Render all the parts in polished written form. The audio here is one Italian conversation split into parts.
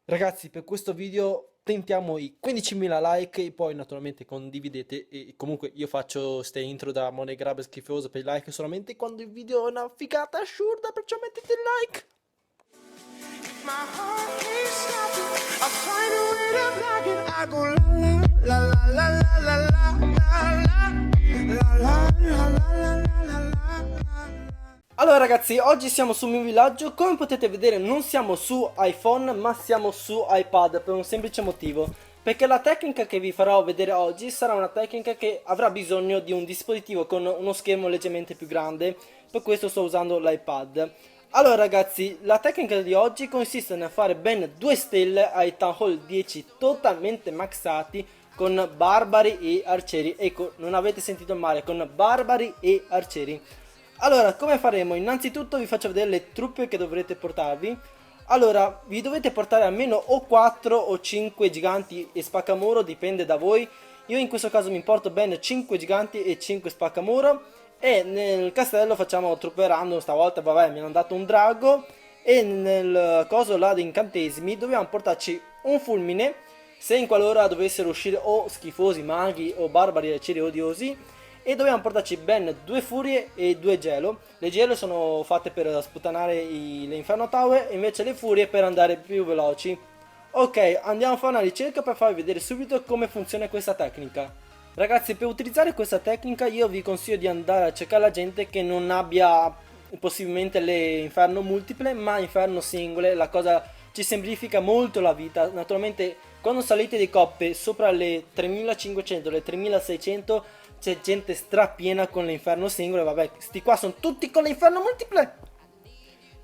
Ragazzi, per questo video tentiamo i 15.000 like e poi naturalmente condividete e comunque io faccio ste intro da Money Grab schifoso per i like solamente quando il video è una figata assurda, perciò mettete il like! My heart keeps stopping. I find a way to block it. I go la la la la la la la la la la la la la la la. Allora ragazzi, oggi siamo sul mio villaggio, come potete vedere non siamo su iPhone ma siamo su iPad per un semplice motivo. Perché la tecnica che vi farò vedere oggi sarà una tecnica che avrà bisogno di un dispositivo con uno schermo leggermente più grande, per questo sto usando l'iPad. Allora ragazzi, la tecnica di oggi consiste nel fare ben 2 stelle ai Town Hall 10 totalmente maxati con barbari e arcieri. Ecco, non avete sentito male, con barbari e arcieri. Allora, come faremo? Innanzitutto vi faccio vedere le truppe che dovrete portarvi. Allora, vi dovete portare almeno o 4 o 5 giganti e spaccamuro, dipende da voi. Io in questo caso mi porto ben 5 giganti e 5 spaccamuro. E nel castello facciamo truppe random, stavolta vabbè mi hanno dato un drago. E nel coso là di incantesimi dobbiamo portarci un fulmine. Se in qualora dovessero uscire o schifosi maghi o barbari arcieri odiosi. E dobbiamo portarci ben 2 furie e 2 gelo. Le gelo sono fatte per sputtanare le Inferno Tower, invece le furie per andare più veloci. Ok, andiamo a fare una ricerca per farvi vedere subito come funziona questa tecnica. Ragazzi, per utilizzare questa tecnica io vi consiglio di andare a cercare la gente che non abbia possibilmente le inferno multiple ma inferno singole. La cosa ci semplifica molto la vita. Naturalmente quando salite di coppe sopra le 3500, le 3600 c'è gente strapiena con l'inferno singolo. Vabbè, sti qua sono tutti con l'inferno multiple.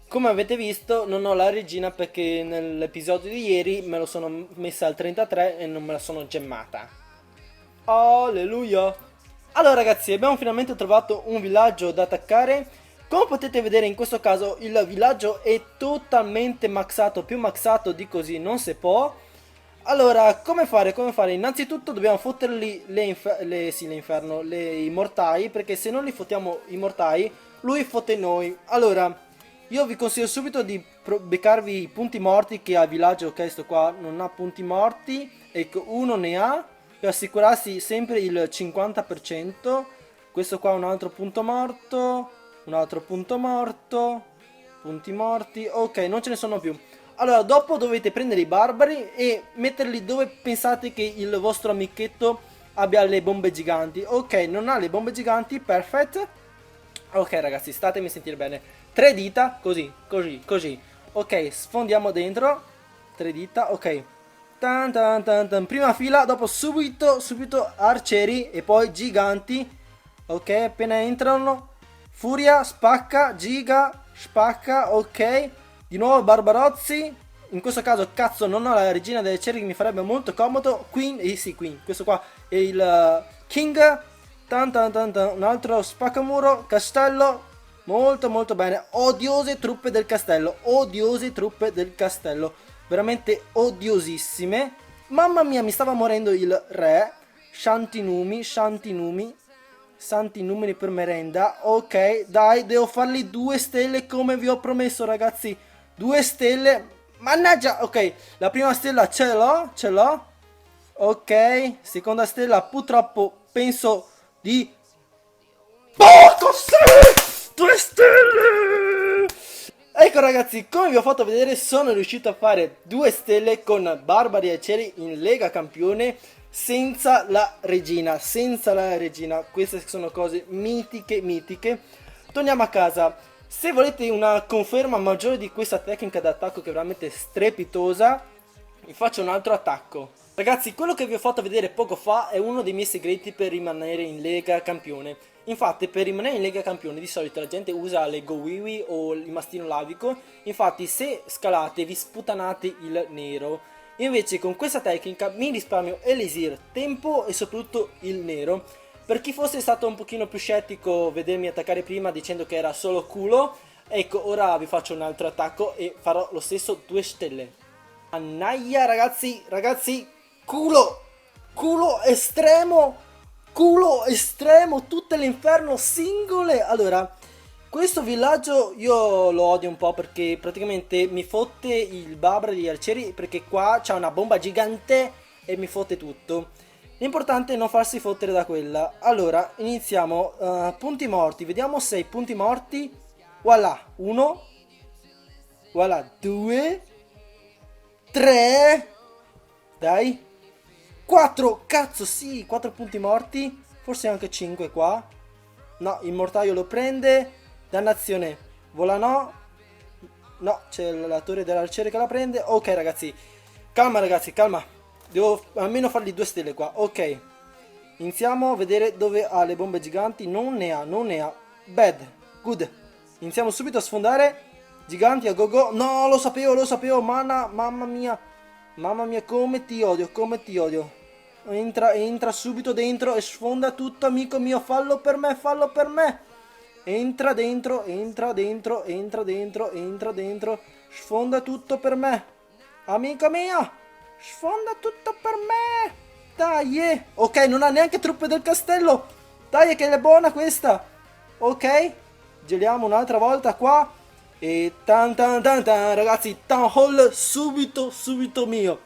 Come avete visto non ho la regina perché nell'episodio di ieri me lo sono messa al 33 e non me la sono gemmata. Alleluia. Allora ragazzi, abbiamo finalmente trovato un villaggio da attaccare. Come potete vedere in questo caso il villaggio è totalmente maxato, più maxato di così non si può. Allora, come fare? Come fare? Innanzitutto dobbiamo fotterli i mortai, perché se non li fottiamo i mortai, lui fotte noi. Allora, io vi consiglio subito di beccarvi i punti morti che al villaggio, ok, sto qua non ha punti morti, ecco, uno ne ha, per assicurarsi sempre il 50%. Questo qua è un altro punto morto, un altro punto morto, punti morti, ok, non ce ne sono più. Allora, dopo dovete prendere i barbari e metterli dove pensate che il vostro amichetto abbia le bombe giganti. Ok, non ha le bombe giganti, perfetto. Ok ragazzi, statemi a sentire bene. 3 dita, così, così, così. Ok, sfondiamo dentro. 3 dita, ok. Tan tan tan tan. Prima fila, dopo subito arcieri e poi giganti. Ok, appena entrano. Furia, spacca, giga, spacca, ok. Di nuovo Barbarozzi. In questo caso, cazzo, non ho la regina delle cerche che mi farebbe molto comodo. Queen, sì, Queen. Questo qua è il King. Tan tan tan tan. Un altro spaccamuro. Castello. Molto molto bene. Odiose truppe del castello. Odiose truppe del castello. Veramente odiosissime. Mamma mia, mi stava morendo il re. Shantinumi, Shantinumi. Santi numeri per merenda. Ok, dai, devo farli 2 stelle come vi ho promesso, ragazzi. 2 stelle. Mannaggia, ok. La prima stella ce l'ho, ce l'ho. Ok, seconda stella purtroppo penso di... Poco sì! 2 stelle! Ecco ragazzi, come vi ho fatto vedere sono riuscito a fare 2 stelle con Barbari e Ceri in Lega Campione senza la regina, senza la regina. Queste sono cose mitiche, mitiche. Torniamo a casa. Se volete una conferma maggiore di questa tecnica d'attacco che è veramente strepitosa, vi faccio un altro attacco. Ragazzi, quello che vi ho fatto vedere poco fa è uno dei miei segreti per rimanere in Lega Campione. Infatti, per rimanere in Lega Campione di solito la gente usa le Gowiwi o il mastino lavico. Infatti, se scalate vi sputanate il nero. Invece con questa tecnica mi risparmio elisir, tempo e soprattutto il nero. Per chi fosse stato un pochino più scettico vedermi attaccare prima dicendo che era solo culo, ecco, ora vi faccio un altro attacco e farò lo stesso 2 stelle. Annaia ragazzi, ragazzi, culo, culo estremo, tutte le inferno singole. Allora, Questo villaggio io lo odio un po' perché praticamente mi fotte il babra degli arcieri perché qua c'è una bomba gigante e mi fotte tutto. L'importante è non farsi fottere da quella. Allora, iniziamo. Punti morti, vediamo se i punti morti. Voilà, 1. Voilà, 2. 3. Dai. 4, cazzo sì, 4 punti morti. Forse anche 5 qua. No, il mortaio lo prende. Dannazione, vola no. No, c'è la torre dell'arciere che la prende. Ok ragazzi, calma ragazzi, calma. Devo almeno fargli 2 stelle qua. Ok, iniziamo a vedere dove ha le bombe giganti. Non ne ha, non ne ha. Bad, good. Iniziamo subito a sfondare. Giganti a go go. No, lo sapevo, mana, mamma mia. Mamma mia, come ti odio, come ti odio. Entra subito dentro e sfonda tutto, amico mio. Fallo per me, fallo per me. Entra dentro, entra dentro, entra dentro, entra dentro. Sfonda tutto per me. Amica mia, sfonda tutto per me. Dai, ok, non ha neanche truppe del castello. Dai, che è buona questa. Ok, geliamo un'altra volta qua. E tan tan tan tan, ragazzi, town hall subito, subito mio.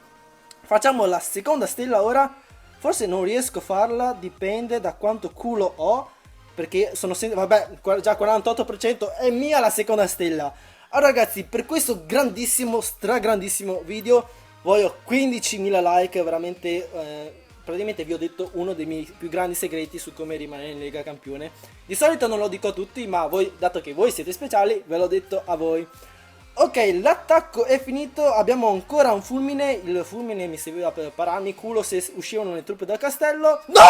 Facciamo la seconda stella ora. Forse non riesco a farla, dipende da quanto culo ho. Perché sono sempre, vabbè, già 48% è mia la seconda stella. Allora ragazzi, per questo grandissimo, stragrandissimo video voglio 15.000 like, veramente, praticamente vi ho detto uno dei miei più grandi segreti su come rimanere in Lega Campione. Di solito non lo dico a tutti, ma voi, dato che voi siete speciali, ve l'ho detto a voi. Ok, l'attacco è finito, abbiamo ancora un fulmine, il fulmine mi serviva per pararmi culo se uscivano le truppe dal castello. No!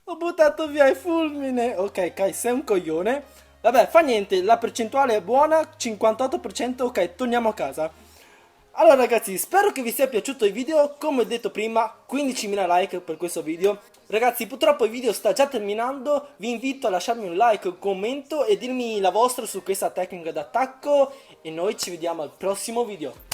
Ho buttato via il fulmine. Ok, Kai, sei un coglione. Vabbè, fa niente, la percentuale è buona, 58%. Ok, torniamo a casa. Allora ragazzi, spero che vi sia piaciuto il video. Come ho detto prima, 15.000 like per questo video. Ragazzi, purtroppo il video sta già terminando. Vi invito a lasciarmi un like, un commento e dirmi la vostra su questa tecnica d'attacco. E noi ci vediamo al prossimo video.